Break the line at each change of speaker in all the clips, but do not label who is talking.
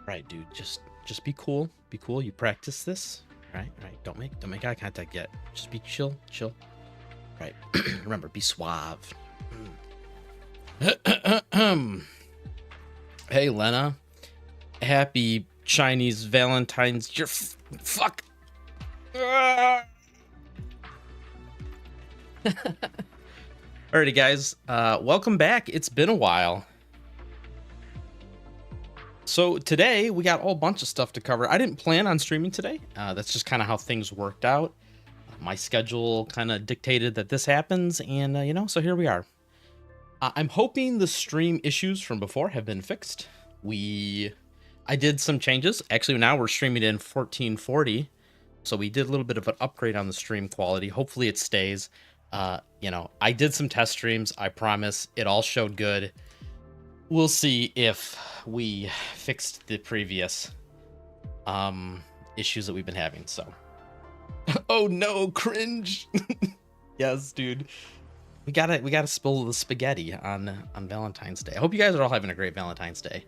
Right, dude. Just be cool. Be cool. You practice this. Right, right. Don't make eye contact yet. Just be chill, chill. Right. Remember, be suave. Hey, Lena. Happy Chinese Valentines. You're fuck. Alrighty, guys. Welcome back. It's been a while. So today we got a whole bunch of stuff to cover. I didn't plan on streaming today. That's just kind of how things worked out. My schedule kind of dictated that this happens, and so here we are. I'm hoping the stream issues from before have been fixed. I did some changes. Actually, now we're streaming in 1440, so we did a little bit of an upgrade on the stream quality. Hopefully it stays. I did some test streams. I promise it all showed good. We'll see if we fixed the previous issues that we've been having. So, oh no, cringe. Yes, dude. We gotta spill the spaghetti on Valentine's Day. I hope you guys are all having a great Valentine's Day.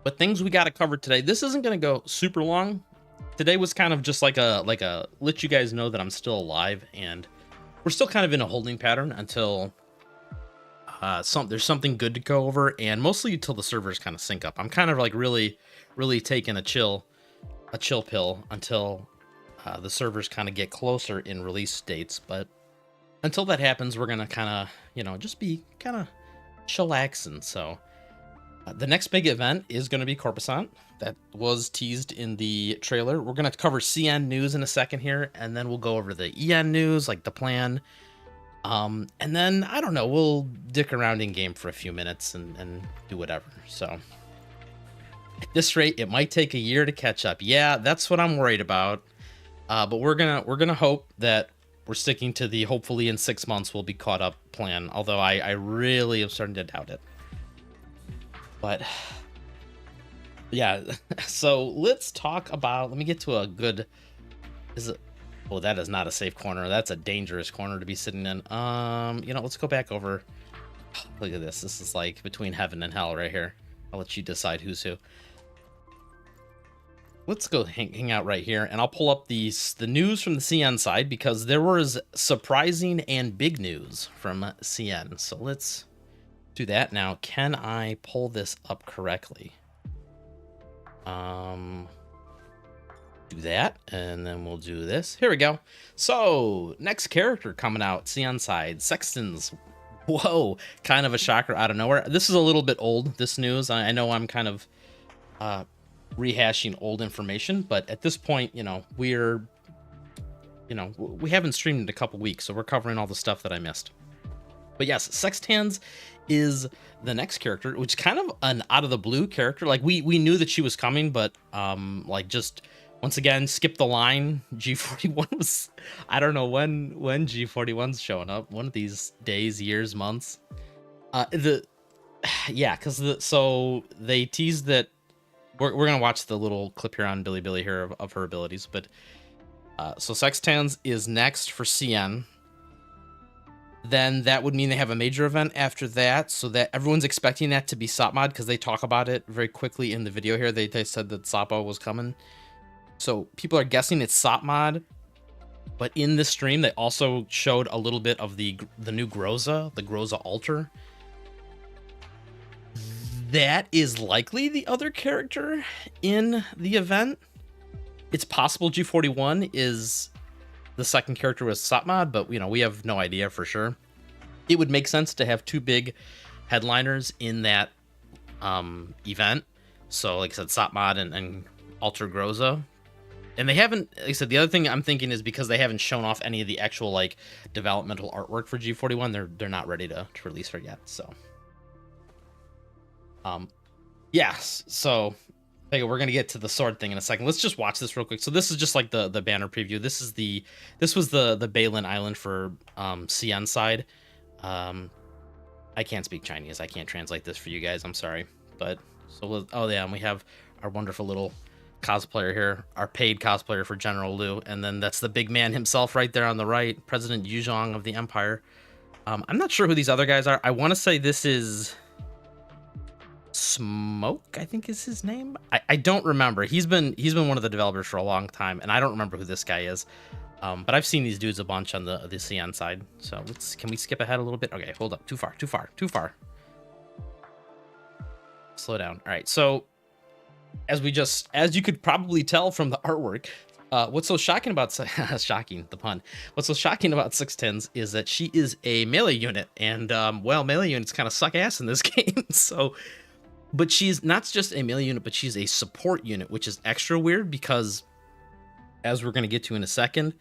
But things we gotta cover today. This isn't gonna go super long. Today was kind of just like a let you guys know that I'm still alive, and we're still kind of in a holding pattern until there's something good to go over, and mostly until the servers kind of sync up. I'm kind of like really taking a chill pill until the servers kind of get closer in release dates. But until that happens, we're gonna kind of just be kind of chillaxing. So the next big event is going to be Corposant. That was teased in the trailer. We're going to cover CN news in a second here, and then we'll go over the EN news, like the plan. And then, I don't know, we'll dick around in game for a few minutes and do whatever. So at this rate, it might take a year to catch up. Yeah, that's what I'm worried about. But we're gonna hope that we're sticking to the hopefully in 6 months we'll be caught up plan. Although I really am starting to doubt it. But yeah, so let's talk about, let me get to a good, oh, that is not a safe corner. That's a dangerous corner to be sitting in. Let's go back over. Look at this. This is like between heaven and hell right here. I'll let you decide who's who. Let's go hang out right here, and I'll pull up the news from the CN side, because there was surprising and big news from CN. So let's do that now. Can I pull this up correctly? Do that, and then we'll do this. Here we go. So next character coming out, CN side, Sextons. Whoa, kind of a shocker out of nowhere. This is a little bit old, this news. I know I'm kind of rehashing old information, but at this point, we haven't streamed in a couple weeks, so we're covering all the stuff that I missed. But yes, Sextans is the next character, which is kind of an out of the blue character. Like we knew that she was coming, but just once again, skip the line. G41 was, I don't know when G41's showing up. One of these days, years, months. So they teased that we're gonna watch the little clip here on Billy here of her abilities. But so Sextans is next for CN. Then that would mean they have a major event after that, so that everyone's expecting that to be Sopmod, because they talk about it very quickly in the video here. They said that Soppo was coming. So people are guessing it's Sopmod, but in this stream, they also showed a little bit of the new Groza, the Groza altar. That is likely the other character in the event. It's possible G41 is the second character was Sopmod, but we have no idea for sure. It would make sense to have two big headliners in that event. So like I said, Sopmod and Alter Groza. And they haven't, like I said, the other thing I'm thinking is because they haven't shown off any of the actual like developmental artwork for G41, they're not ready to release her yet. So yes, so okay, we're gonna get to the sword thing in a second. Let's just watch this real quick. So this is just like the banner preview. This was the Balin Island for CN side. I can't speak Chinese. I can't translate this for you guys. I'm sorry. But so oh yeah, and we have our wonderful little cosplayer here, our paid cosplayer for General Liu, and then that's the big man himself right there on the right, President Yuzhong of the Empire. I'm not sure who these other guys are. I want to say this is Smoke, I think is his name. I don't remember. He's been one of the developers for a long time, and I don't remember who this guy is. But I've seen these dudes a bunch on the CN side. So can we skip ahead a little bit? Okay, hold up. Too far. Slow down. All right. So as you could probably tell from the artwork, what's so shocking about shocking, the pun. What's so shocking about 610s is that she is a melee unit, and well, melee units kind of suck ass in this game. So, but she's not just a melee unit, but she's a support unit, which is extra weird because, as we're going to get to in a second,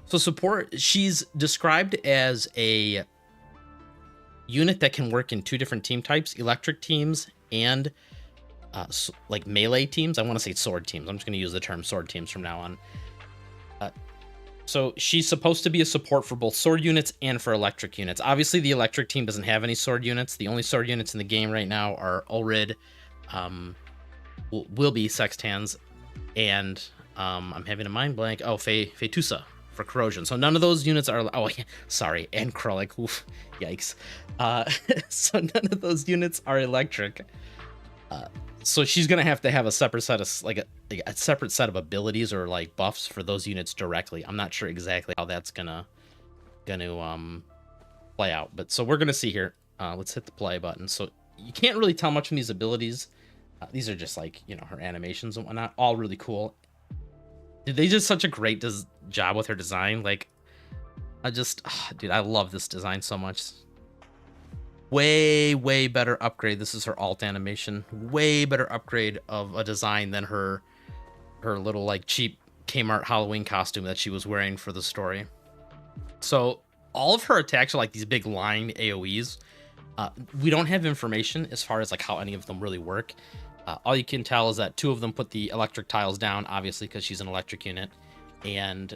so support, she's described as a unit that can work in 2 different team types: electric teams and like melee teams. I want to say sword teams. I'm just going to use the term sword teams from now on. So she's supposed to be a support for both sword units and for electric units. Obviously, the electric team doesn't have any sword units. The only sword units in the game right now are Ulrid, will be Sextans, and I'm having a mind blank. Oh, Fetusa for corrosion. So none of those units are. Oh, sorry, and Krullik. Oof, yikes. So none of those units are electric. So she's gonna have to have a separate set of a separate set of abilities or like buffs for those units directly. I'm not sure exactly how that's gonna play out, but so we're gonna see here. Let's hit the play button. So you can't really tell much from these abilities. These are just like, you know, her animations and whatnot. All really cool. They did such a great job with her design. Like, dude, I love this design so much. Way better upgrade. This is her alt animation. Way better upgrade of a design than her little like cheap Kmart Halloween costume that she was wearing for the story. So all of her attacks are like these big line AoEs. We don't have information as far as like how any of them really work. All you can tell is that 2 of them put the electric tiles down, obviously because she's an electric unit, and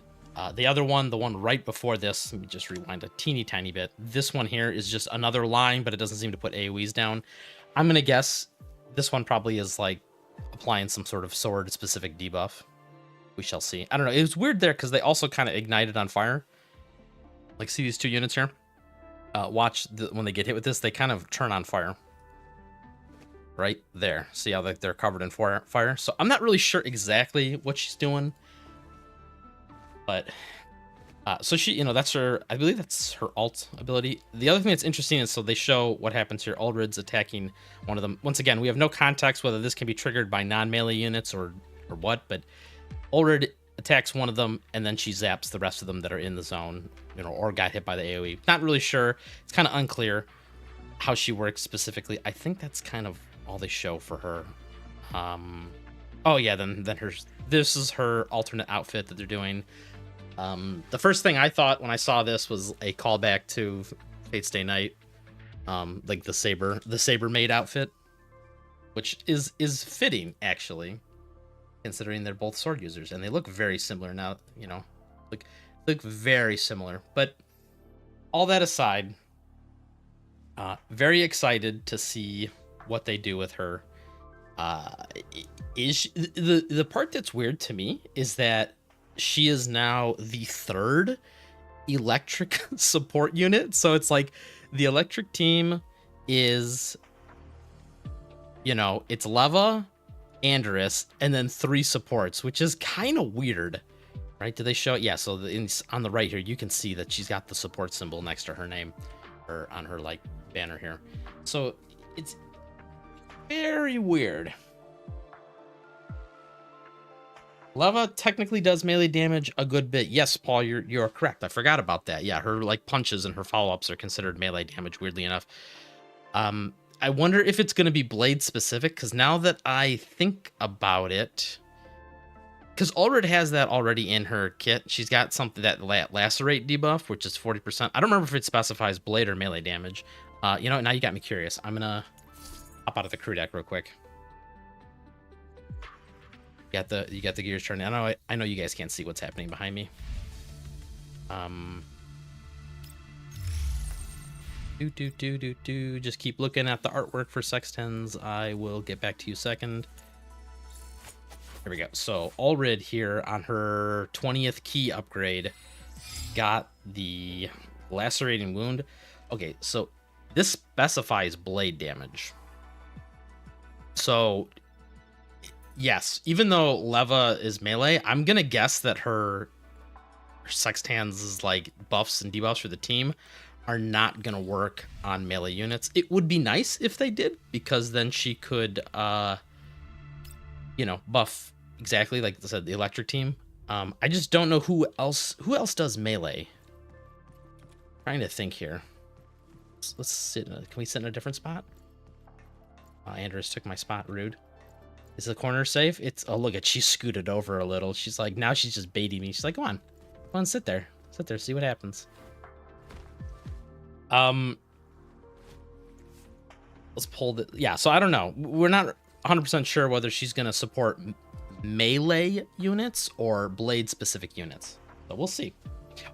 the other one, the one right before this, let me just rewind a teeny tiny bit. This one here is just another line, but it doesn't seem to put AoEs down. I'm going to guess this one probably is like applying some sort of sword specific debuff. We shall see. I don't know. It was weird there because they also kind of ignited on fire. Like, see these 2 units here? Watch when they get hit with this, they kind of turn on fire. Right there. See how they're covered in fire? So I'm not really sure exactly what she's doing. But so she, you know, that's her, I believe that's her alt ability. The other thing that's interesting is, so they show what happens here. Ulrid's attacking one of them. Once again, we have no context whether this can be triggered by non-melee units or what, but Ulrid attacks one of them and then she zaps the rest of them that are in the zone, you know, or got hit by the AoE. Not really sure. It's kind of unclear how she works specifically. I think that's kind of all they show for her. Oh yeah, then this is her alternate outfit that they're doing. The first thing I thought when I saw this was a callback to Fate's Day Night, like the saber maid outfit, which is fitting actually, considering they're both sword users and they look very similar now. You know, look very similar. But all that aside, very excited to see what they do with her. The part that's weird to me is that she is now the 3rd electric support unit. So it's like the electric team is, you know, it's Leva, Andrus, and then 3 supports, which is kind of weird, right? Do they show it? Yeah, so on the right here, you can see that she's got the support symbol next to her name, or on her like banner here. So it's very weird. Leva technically does melee damage a good bit. Yes, Paul, you're correct. I forgot about that. Yeah, her like punches and her follow-ups are considered melee damage, weirdly enough. I wonder if it's going to be blade specific, because now that I think about it, because Ulrid has that already in her kit. She's got something that lacerate debuff, which is 40%. I don't remember if it specifies blade or melee damage. You know, now you got me curious. I'm gonna hop out of the crew deck real quick. You got the gears turning. I know you guys can't see what's happening behind me. Just keep looking at the artwork for Sextens. I will get back to you second. Here we go. So Ulrid here on her 20th key upgrade got the lacerating wound. Okay, so this specifies blade damage. So yes, even though Leva is melee, I'm gonna guess that her Sextans' like buffs and debuffs for the team are not gonna work on melee units. It would be nice if they did, because then she could buff exactly like I said, the electric team. I just don't know who else does melee. Trying to think here. Let's sit can we sit in a different spot? Andrews took my spot, rude. Is the corner safe? It's, oh look at, she scooted over a little. She's like, now she's just baiting me. She's like, come on, sit there, see what happens. Let's pull the, yeah, so I don't know, we're not 100% sure whether she's gonna support melee units or blade specific units, but we'll see.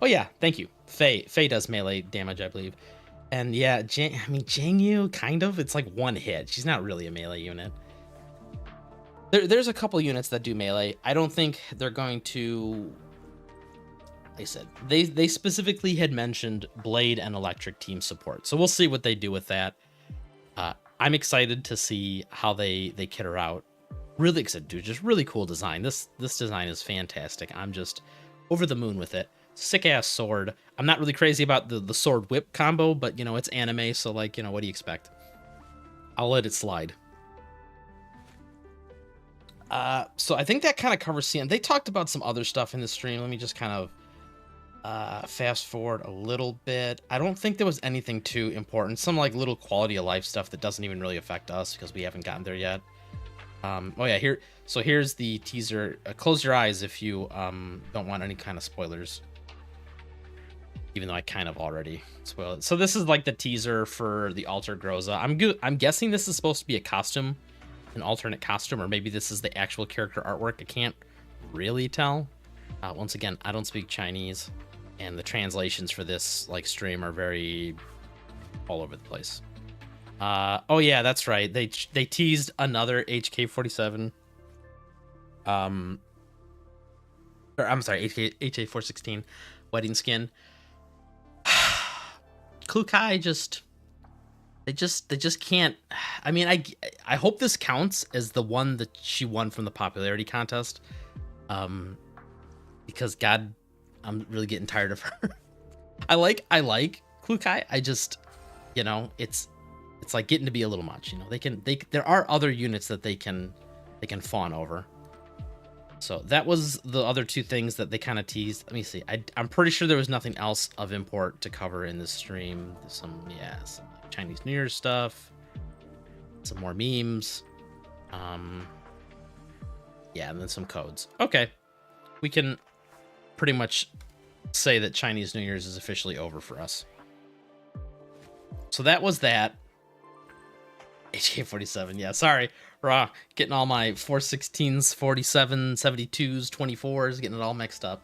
Oh yeah, thank you. Faye does melee damage, I believe. And yeah, Jang Yu, kind of, it's like one hit. She's not really a melee unit. There's a couple units that do melee. I don't think they're going to, like I said, they specifically had mentioned blade and electric team support, so we'll see what they do with that. I'm excited to see how they kit her out. Really excited, dude. Just really cool design. This design is fantastic. I'm just over the moon with it. Sick ass sword. I'm not really crazy about the sword whip combo, but you know, it's anime, so like, you know, what do you expect? I'll let it slide. So I think that kind of covers CN. They talked about some other stuff in the stream. Let me just kind of fast forward a little bit. I don't think there was anything too important. Some like little quality of life stuff that doesn't even really affect us because we haven't gotten there yet. Oh yeah, here's the teaser. Close your eyes if you don't want any kind of spoilers. Even though I kind of already spoiled it. So this is like the teaser for the Alter Groza. I'm guessing this is supposed to be a costume, an alternate costume, or maybe this is the actual character artwork. I can't really tell. Once again, I don't speak Chinese, and the translations for this like stream are very all over the place. Oh yeah, that's right. They teased another HK47. Or I'm sorry, HK416 wedding skin. Klukai they just can't. I mean, I hope this counts as the one that she won from the popularity contest. Because God, I'm really getting tired of her. I like Klukai. I just, you know, it's like getting to be a little much. You know, there are other units that they can fawn over. So that was the other two things that they kind of teased. Let me see. I'm pretty sure there was nothing else of import to cover in this stream. Some Chinese New Year stuff, some more memes. Yeah, and then some codes. Okay, we can pretty much say that Chinese New Year's is officially over for us. So that was that. HK47, yeah, sorry. Raw, getting all my 416s, 47s, 72s, 24s, getting it all mixed up.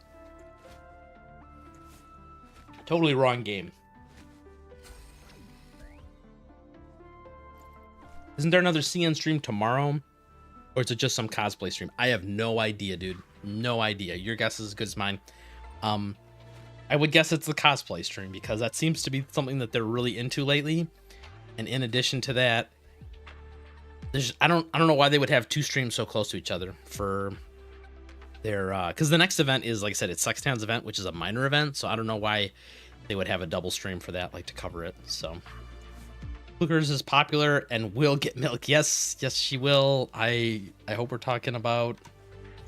Totally wrong game. Isn't there another CN stream tomorrow? Or is it just some cosplay stream? I have no idea, dude. No idea. Your guess is as good as mine. I would guess it's the cosplay stream because that seems to be something that they're really into lately. And in addition to that, I don't know why they would have two streams so close to each other for their because the next event is, like I said, it's Sextan's event, which is a minor event, so I don't know why they would have a double stream for that, like to cover it. So Hookers is popular and will get milk. Yes, she will. I hope we're talking about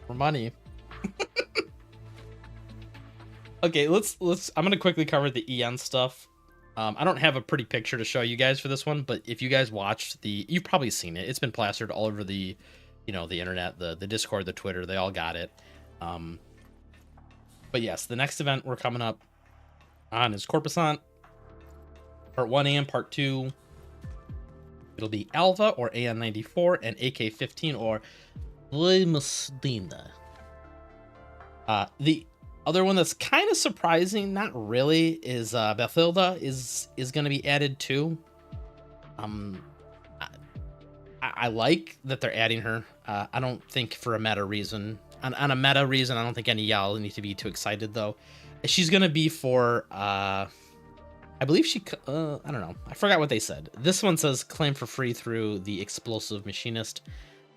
for money. Okay, let's I'm gonna quickly cover the EN stuff. I don't have a pretty picture to show you guys for this one, but if you guys watched you've probably seen it. It's been plastered all over the, the internet, the Discord, the Twitter, they all got it. But yes, the next event we're coming up on is Corpusant, Part 1 and Part 2. It'll be Alva or AN94 and AK-15 or Musdina. The other one that's kind of surprising, not really, is Bathilda is going to be added too. I like that they're adding her. I don't think for a meta reason. On a meta reason, I don't think any y'all need to be too excited though. She's going to be for I believe she, I don't know. I forgot what they said. This one says claim for free through the explosive machinist.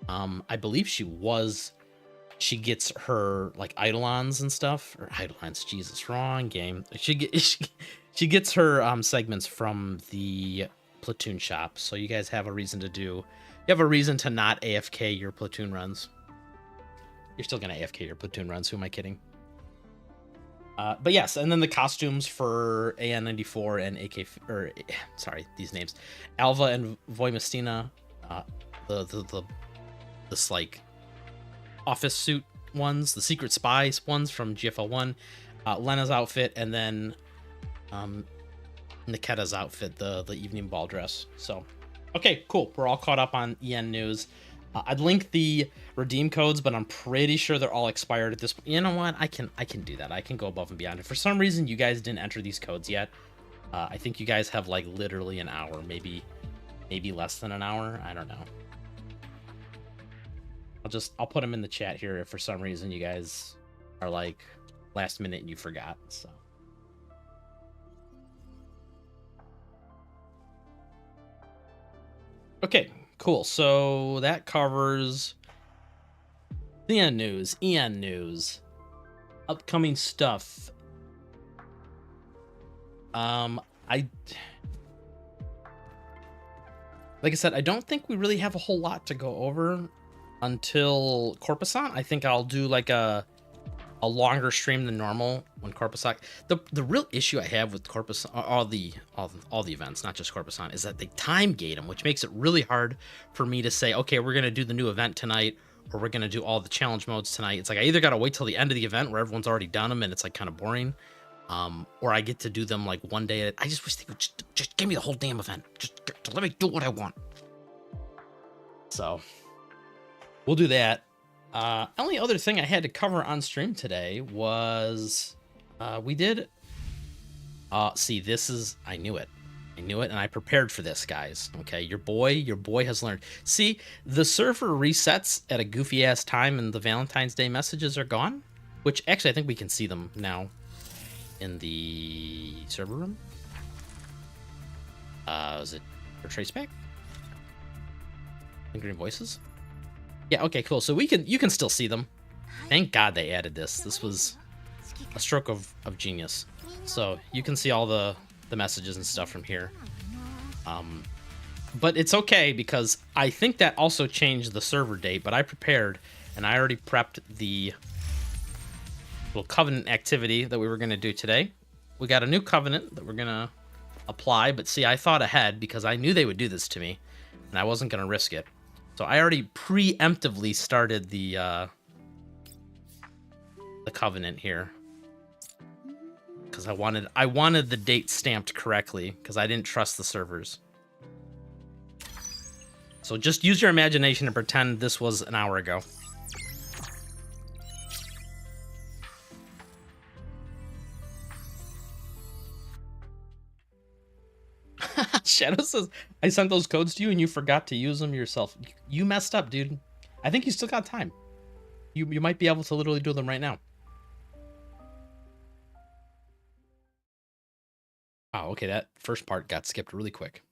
I believe she gets her like eidolons and stuff, or eidolons. Jesus, wrong game. She gets her segments from the platoon shop. So you guys have a reason to you have a reason to not AFK your platoon runs. You're still gonna AFK your platoon runs. Who am I kidding? But yes, and then the costumes for AN94 and sorry, these names, Alva and Voimastina, this like office suit ones, the secret spies ones from GFL1, Lena's outfit, and then Niketa's outfit, the evening ball dress. So, okay, cool. We're all caught up on EN news. I'd link the redeem codes, but I'm pretty sure they're all expired at this point. You know what? I can do that. I can go above and beyond. If for some reason you guys didn't enter these codes yet, I think you guys have like literally an hour, maybe less than an hour. I don't know. I'll put them in the chat here if for some reason you guys are like last minute and you forgot. So. Okay, cool. So that covers EN news, upcoming stuff. Like I said, I don't think we really have a whole lot to go over until Corpusant. I think I'll do like a longer stream than normal when Corpusant. The real issue I have with Corpusant, all the events, not just Corpusant, is that they time gate them, which makes it really hard for me to say, okay, we're gonna do the new event tonight, or we're gonna do all the challenge modes tonight. It's like I either gotta wait till the end of the event where everyone's already done them and it's like kind of boring, or I get to do them like one day. I just wish they would just give me the whole damn event. Just let me do what I want. So we'll do that. Only other thing I had to cover on stream today was we did see, this is, I knew it and I prepared for this, guys. Okay, your boy has learned. See, the server resets at a goofy ass time and the Valentine's Day messages are gone, which actually I think we can see them now in the server room. Is it for traceback? Lingering voices? Yeah, okay, cool. So you can still see them. Thank God they added this. This was a stroke of genius. So you can see all the messages and stuff from here. But it's okay because I think that also changed the server date, but I prepared and I already prepped the little covenant activity that we were going to do today. We got a new covenant that we're going to apply, but see, I thought ahead because I knew they would do this to me and I wasn't going to risk it. So I already preemptively started the covenant here because I wanted the date stamped correctly because I didn't trust the servers. So just use your imagination and pretend this was an hour ago. Shadow says, I sent those codes to you and you forgot to use them yourself. You messed up, dude. I think you still got time. You might be able to literally do them right now. Oh, okay, that first part got skipped really quick.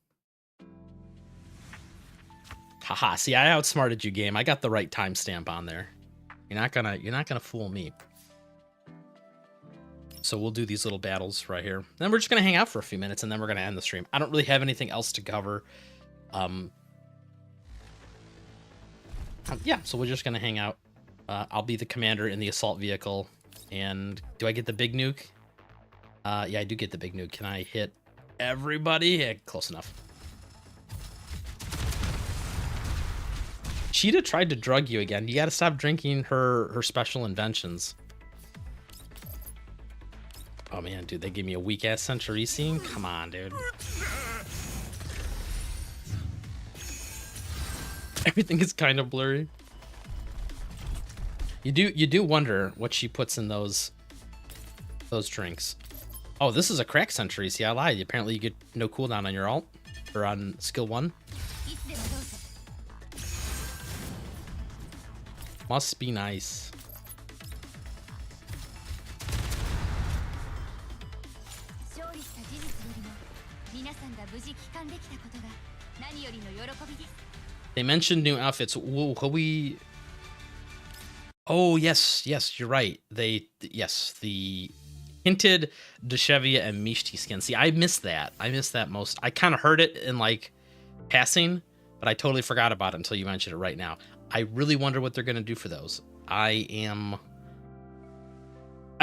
Haha, see, I outsmarted you, game. I got the right timestamp on there. You're not gonna fool me. So we'll do these little battles right here. Then we're just gonna hang out for a few minutes and then we're gonna end the stream. I don't really have anything else to cover. Yeah, so we're just gonna hang out. I'll be the commander in the assault vehicle. And do I get the big nuke? Yeah, I do get the big nuke. Can I hit everybody? Yeah, close enough. Cheetah tried to drug you again. You gotta stop drinking her special inventions. Oh man, dude, they gave me a weak ass Century scene. Come on, dude. Everything is kind of blurry. You do wonder what she puts in those drinks. Oh, this is a crack Century. See, I lied. Apparently, you get no cooldown on your ult or on skill 1. Must be nice. They mentioned new outfits. Will we? Oh yes, you're right. Yes, the hinted Deshevia and Mishti skin. See, I missed that. Most. I kind of heard it in like passing, but I totally forgot about it until you mentioned it right now. I really wonder what they're gonna do for those. I'm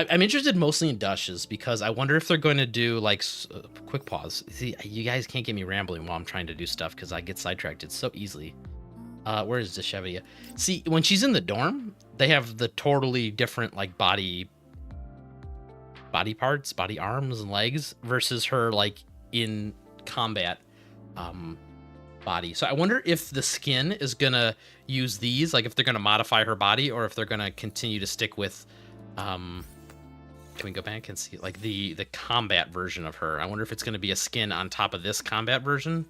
interested mostly in Dushes because I wonder if they're going to do like quick pause. See, you guys can't get me rambling while I'm trying to do stuff because I get sidetracked so easily. Where is Deshevia? See, when she's in the dorm, they have the totally different like body parts, body arms and legs versus her like in combat body. So I wonder if the skin is gonna use these, like if they're gonna modify her body or if they're gonna continue to stick with can we go back and see like the combat version of her? I wonder if it's gonna be a skin on top of this combat version.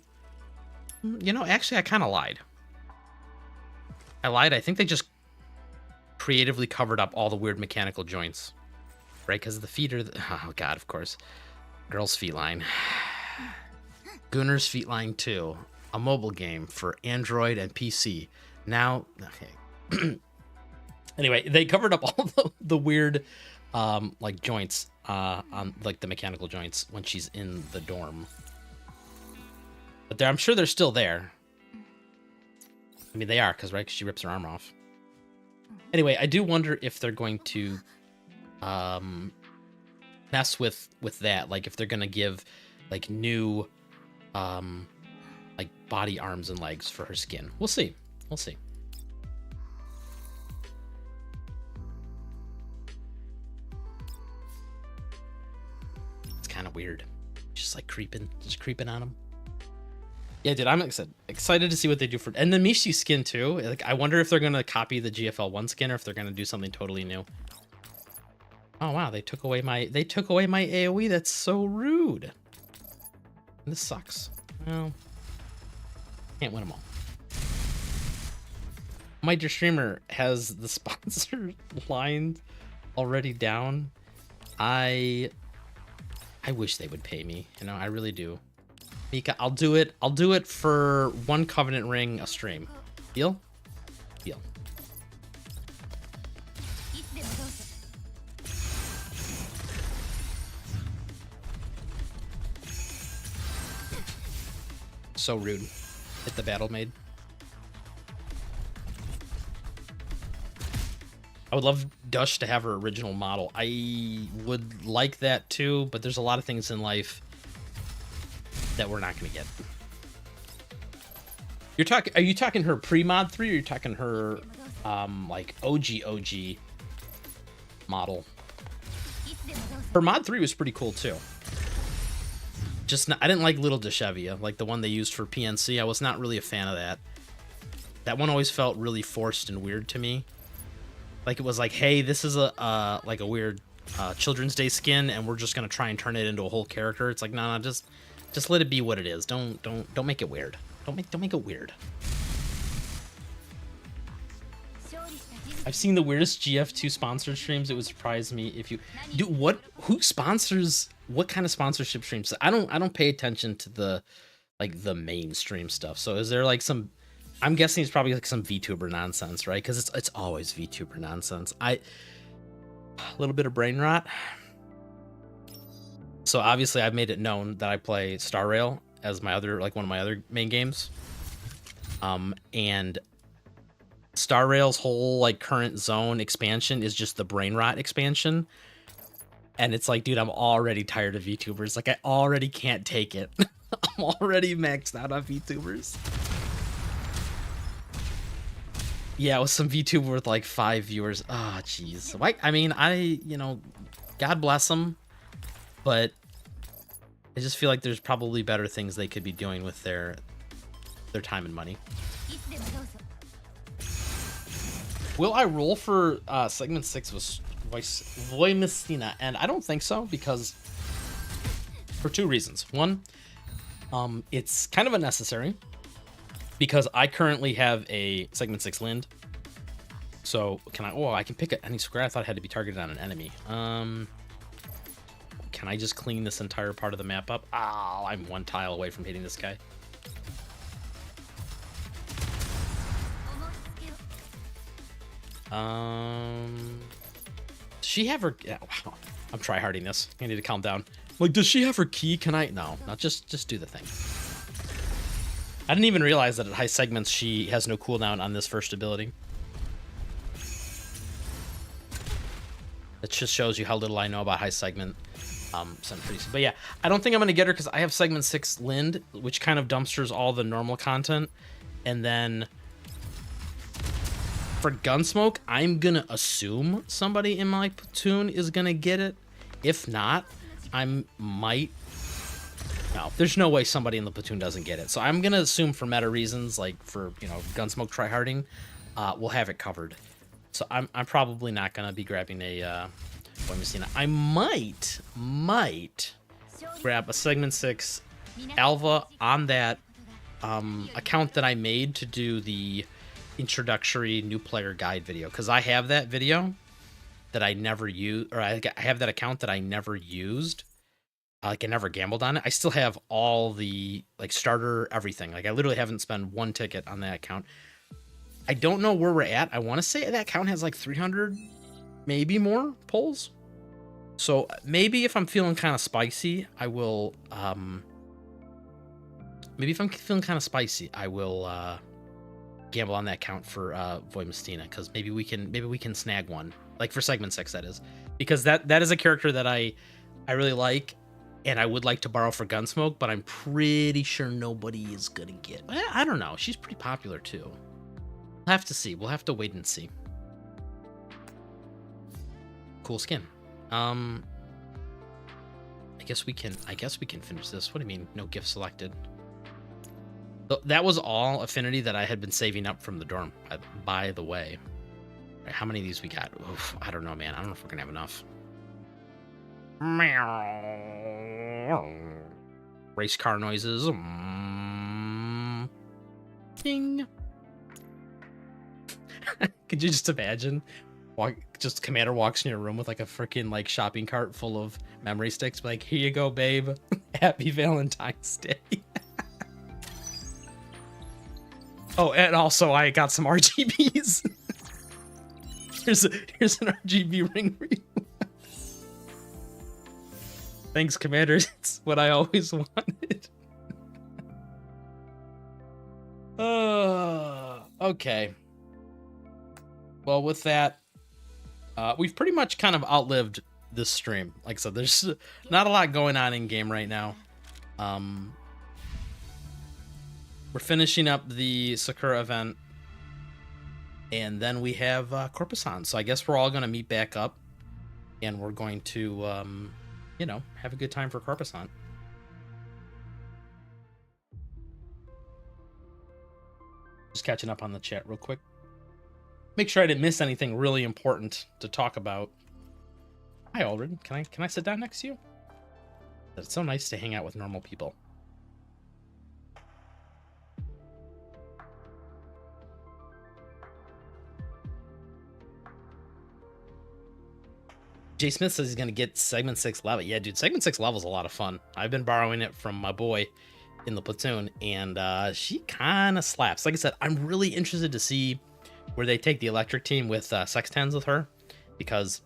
You know, actually I kind of lied. I think they just creatively covered up all the weird mechanical joints, right? Because the feet are, oh god, of course. Girl's Feet Line. Gunner's Feet Line 2, a mobile game for Android and PC. Now, okay. Anyway, they covered up all the weird, like joints, on like the mechanical joints when she's in the dorm. But I'm sure they're still there. I mean, they are, because, right, 'cause she rips her arm off. Anyway, I do wonder if they're going to mess with that. Like, if they're going to give, like, new, like, body arms and legs for her skin. We'll see. We'll see. It's kind of weird. Just, like, creeping on him. Yeah, dude, I'm excited to see what they do for, and the Mishi skin too. Like, I wonder if they're gonna copy the GFL1 skin or if they're gonna do something totally new. Oh wow, they took away my AOE. That's so rude. This sucks. Well, can't win them all. My dear streamer has the sponsor line already down. I wish they would pay me. You know, I really do. Mika, I'll do it. I'll do it for one Covenant ring a stream. Deal? Deal. So rude. Hit the battle maid. I would love Dush to have her original model. I would like that too, but there's a lot of things in life that we're not going to get. Are you talking her pre-mod 3 or are you talking her like OG model? Her mod 3 was pretty cool too. Just not, I didn't like Little Deshevia, like the one they used for PNC. I was not really a fan of that. That one always felt really forced and weird to me. Like it was like, hey, this is a like a weird Children's Day skin and we're just going to try and turn it into a whole character. It's like, no, just let it be what it is. Don't make it weird. Don't make it weird. I've seen the weirdest GF2 sponsored streams. It would surprise me if you do who sponsors what kind of sponsorship streams? I don't pay attention to the mainstream stuff. So is there like some, I'm guessing it's probably like some VTuber nonsense, right? Because it's always VTuber nonsense. A little bit of brain rot. So obviously I've made it known that I play Star Rail as my other, like one of my other main games. And Star Rail's whole like current zone expansion is just the brain rot expansion. And it's like, dude, I'm already tired of VTubers. Like I already can't take it. I'm already maxed out on VTubers. Yeah, with some VTuber with like 5 viewers. Ah, oh, jeez. Like, I mean, you know, God bless them. But I just feel like there's probably better things they could be doing with their time and money. Will I roll for segment 6 with Voimestina? And I don't think so, because for 2 reasons. One, it's kind of unnecessary because I currently have a segment 6 Lind. So can I? Oh, I can pick any square. I thought it had to be targeted on an enemy. Can Can I just clean this entire part of the map up? Oh, I'm one tile away from hitting this guy. Does she have her? Yeah, wow. I'm tryharding this. I need to calm down. Like, does she have her key? Can I? No, not just do the thing. I didn't even realize that at high segments she has no cooldown on this first ability. It just shows you how little I know about high segment. But yeah, I don't think I'm gonna get her because I have segment 6 Lind, which kind of dumpsters all the normal content, and then for Gunsmoke, I'm gonna assume somebody in my platoon is gonna get it. If not, I might. No, there's no way somebody in the platoon doesn't get it. So I'm gonna assume for meta reasons, like for Gunsmoke tryharding, we'll have it covered. So I'm probably not gonna be grabbing a Boy Messina. I might grab a segment 6 Alva on that account that I made to do the introductory new player guide video, because I have that video that I never used, or I have that account that I never used. Like I never gambled on it. I still have all the like starter everything. Like I literally haven't spent one ticket on that account. I don't know where we're at. I want to say that account has like 300, maybe more polls. So maybe if I'm feeling kind of spicy, I will. Maybe if I'm feeling kind of spicy, I will gamble on that account for Void Mestina, because maybe we can snag one, like for segment 6, that is, because that is a character that I really like, and I would like to borrow for Gunsmoke, but I'm pretty sure nobody is gonna get. I don't know. She's pretty popular too. We'll have to see. We'll have to wait and see. Cool skin. I guess we can finish this. What do you mean? No gift selected. That was all affinity that I had been saving up from the dorm, by the way. Right, how many of these we got? Oof, I don't know, man. I don't know if we're gonna have enough. Race car noises. Ding. Could you just imagine? Commander walks in your room with like a freaking like shopping cart full of memory sticks. Like, here you go, babe. Happy Valentine's Day. Oh, and also I got some RGBs. here's an RGB ring for you. Thanks, Commander. It's what I always wanted. Okay. Well, with that, we've pretty much kind of outlived this stream. Like I said, there's not a lot going on in game right now. We're finishing up the Sakura event, and then we have Corpusant. So I guess we're all going to meet back up, and we're going to, have a good time for Corpusant. Just catching up on the chat real quick. Make sure I didn't miss anything really important to talk about. Hi, Aldrin. Can I sit down next to you? It's so nice to hang out with normal people. Jay Smith says he's going to get segment 6 level. Yeah, dude, segment 6 level is a lot of fun. I've been borrowing it from my boy in the platoon, and she kind of slaps. Like I said, I'm really interested to see where they take the electric team with Sextans with her, because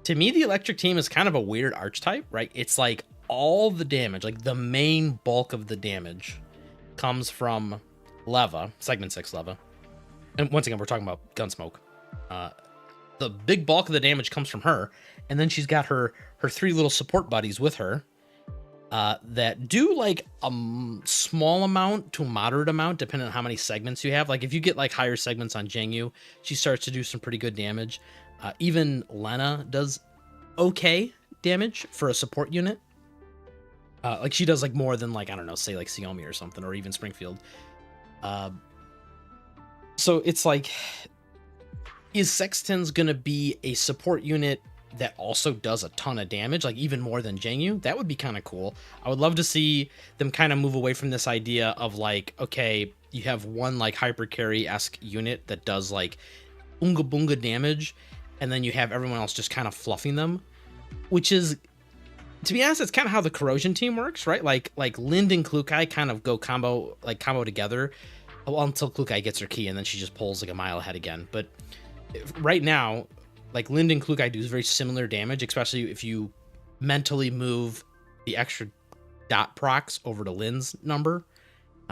to me, the electric team is kind of a weird archetype, right? It's like all the damage, like the main bulk of the damage comes from Leva, segment 6 Leva. And once again, we're talking about Gunsmoke. The big bulk of the damage comes from her, and then she's got her 3 little support buddies with her that do like a small amount to moderate amount, depending on how many segments you have. Like if you get like higher segments on Jangyu, she starts to do some pretty good damage. Even Lena does okay damage for a support unit. Like she does like more than like, I don't know, say like Xiaomi or something, or even Springfield. So it's like, is Sextans gonna be a support unit that also does a ton of damage, like even more than Jangyu? That would be kind of cool. I would love to see them kind of move away from this idea of like, okay, you have one like hyper carry-esque unit that does like unga bunga damage, and then you have everyone else just kind of fluffing them, which is To be honest, it's kind of how the corrosion team works, right? Like Lind and Klukai kind of go combo together, well, until Klukai gets her key, and then she just pulls like a mile ahead again. But right now, like Lind and Klukai do very similar damage, especially if you mentally move the extra dot procs over to Lind's number.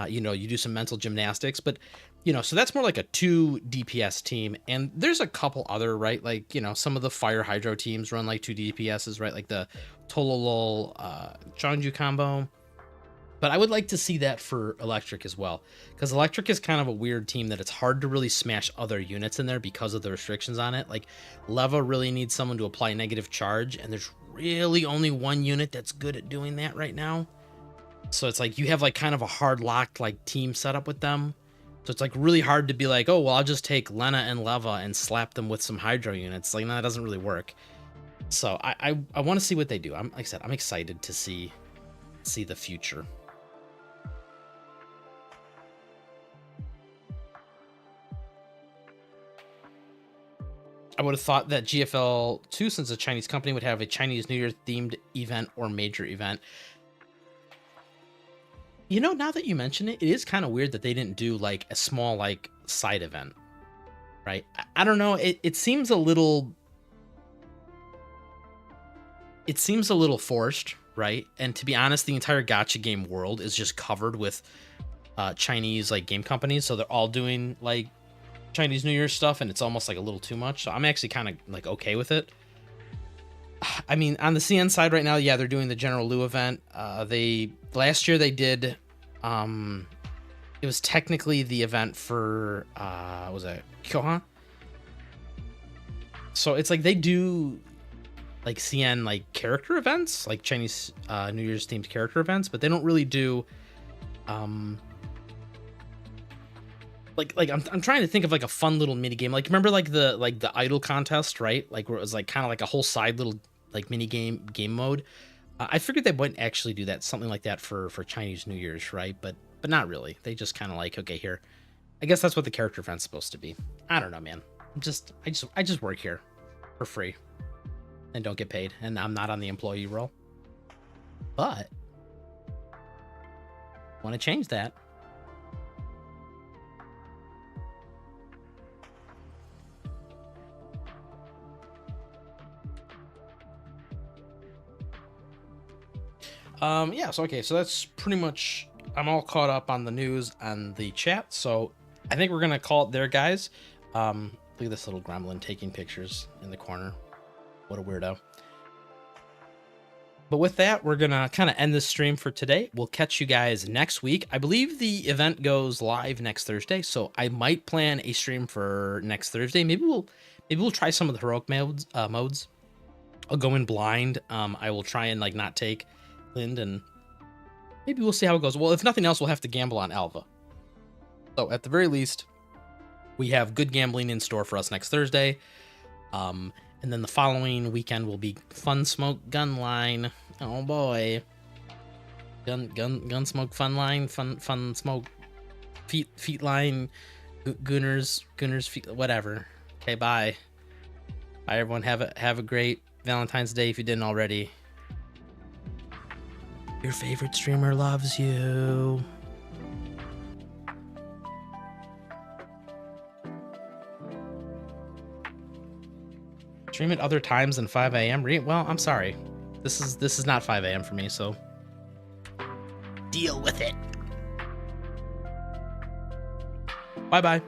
You know, you do some mental gymnastics, but you know, so that's more like a 2 DPS team. And there's a couple other, right? Like, you know, some of the Fire Hydro teams run like 2 DPSs, right? Like the Tololol Changju combo. But I would like to see that for Electric as well, because Electric is kind of a weird team that it's hard to really smash other units in there because of the restrictions on it. Like Leva really needs someone to apply negative charge, and there's really only one unit that's good at doing that right now. So it's like you have like kind of a hard locked like team setup with them. So it's like really hard to be like, oh, well, I'll just take Lena and Leva and slap them with some Hydro units. Like, no, that doesn't really work. So I want to see what they do. Like I said, I'm excited to see the future. I would have thought that GFL2, since a Chinese company, would have a Chinese New Year themed event or major event. You know, now that you mention it, it is kind of weird that they didn't do like a small like side event, right? I don't know. It seems a little. It seems a little forced, right? And to be honest, the entire gacha game world is just covered with Chinese like game companies, so they're all doing like Chinese New Year stuff, and it's almost like a little too much. So I'm actually kind of like okay with it. I mean, on the CN side right now, yeah, they're doing the General Lu event. Last year they did, it was technically the event for, was it Kyohan? So it's like they do like CN like character events, like Chinese New Year's themed character events, but they don't really do, like I'm trying to think of like a fun little mini game. Like remember like the idol contest, right? Like where it was like kind of like a whole side little like mini game mode. I figured they wouldn't actually do that, something like that for Chinese New Year's, right? But not really. They just kind of like, okay, here. I guess that's what the character event's supposed to be. I don't know, man. I just work here for free and don't get paid, and I'm not on the employee roll. But want to change that. Yeah, so okay, so that's pretty much, I'm all caught up on the news and the chat, so I think we're gonna call it there, guys. Look at this little gremlin taking pictures in the corner. What a weirdo. But with that, we're gonna kind of end this stream for today. We'll catch you guys next week. I believe the event goes live next Thursday, so I might plan a stream for next Thursday. Maybe we'll try some of the heroic modes. I'll go in blind. I will try and like not take Lind, and maybe we'll see how it goes. Well, if nothing else, we'll have to gamble on Alva. So at the very least, we have good gambling in store for us next Thursday. And then the following weekend will be Fun Smoke Gun Line. Oh boy. Gun Smoke Fun Line, fun smoke feet line, Gooners feet, whatever. Okay, bye. Bye everyone. Have a great Valentine's Day if you didn't already. Your favorite streamer loves you. Stream at other times than 5 a.m. Well, I'm sorry. This is not 5 a.m. for me, so deal with it. Bye-bye.